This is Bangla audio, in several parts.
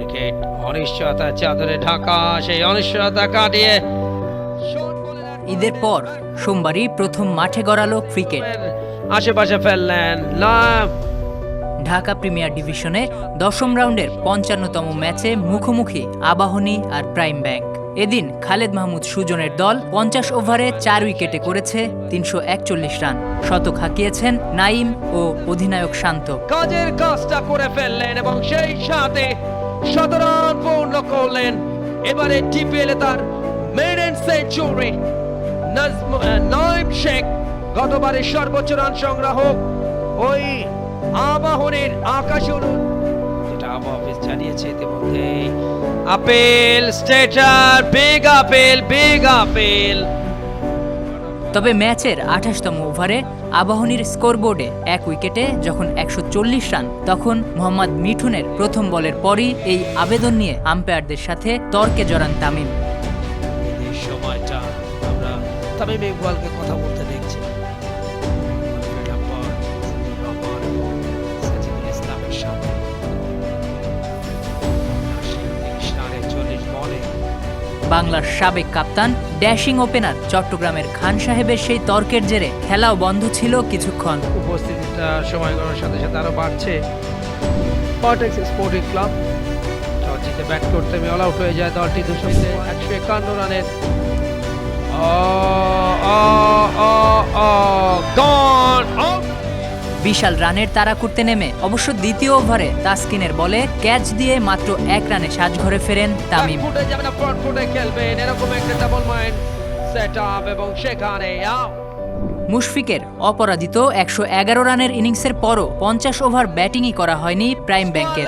উইকেট অনিশ্চয়তার চাদরে ঢাকা, সেই অনিশ্চয়তা কাটিয়ে ঈদের পর সোমবারই প্রথম মাঠে গড়ালো ক্রিকেট। আশেপাশে ফেললেন না। ঢাকা প্রিমিয়ার ডিভিশনে ১০ম রাউন্ডের ৫৫তম ম্যাচে মুখোমুখি আবাহনী আর প্রাইম ব্যাংক। এদিন খালেদ মাহমুদ সুজনের দল ৫০ ওভারে ৪ উইকেটে করেছে ৩৪১ রান। শতক হাঁকিয়েছেন নাইম ও অধিনায়ক শান্ত। কাজের কাজটা করে ফেললেন এবং সেই সাথে ১৭ রান পূর্ণ করলেন। এবারে টিপিএলে তার মেডেন সেঞ্চুরি। নাইম শেখ গতবারের সর্বোচ্চ রান সংগ্রাহক ওই আবাহনীর আকাশে উড়ুন, যেটা আবহাওয়া অফিস জানিয়েছে ইতিমধ্যে। Apple stature, big apple, big apple. তবে ম্যাচের ২৮তম ওভারে আবাহনীর স্কোরবোর্ডে ১ উইকেটে যখন ১৪০ রান, তখন মোহাম্মদ মিঠুনের প্রথম বলের পরই এই আবেদন নিয়ে আম্পায়ারদের সাথে তর্কে জড়ান তামিম। এই সময়টা আমরা তামিম ইকবালকে কথা বলতে দেখছি। বাংলার সাবেক কাপ্তান ড্যাশিং ওপেনার চট্টগ্রামের খান সাহেবের সেই তর্কের জেরে খেলাও বন্ধ ছিল কিছুক্ষণ। উপস্থিতিটা সময় গড়ার সাথে সাথে আরো বাড়ছে। পটেক্স স্পোর্টিং ক্লাব টসে ব্যাট করতে অল আউট হয়ে যায় দলটি 151 রানের। বিশাল রানের তাড়া করতে নেমে অবশ্য দ্বিতীয় ওভারে তাসকিনের বলে ক্যাচ দিয়ে মাত্র ১ রানে সাজঘরে ফেরেন তামিম। মুশফিকের অপরাজিত ১১১ রানের ইনিংসের পরও ৫০ ওভার ব্যাটিংই করা হয়নি প্রাইম ব্যাংকের।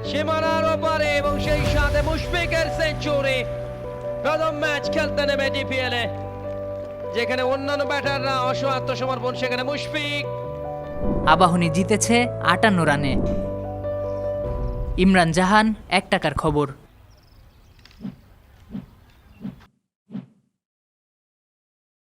সীমানার ওপারে এবং সেই সাথে মুশফিকের সেঞ্চুরি। প্রথম ম্যাচ খেলতে নেমে ডিপিএলে, যেখানে অন্যান্য ব্যাটাররা আত্মসমর্পণ, সেখানে মুশফিক। আবাহনী জিতেছে ৫৮ রানে। ইমরান জাহান, ১ টাকার খবর।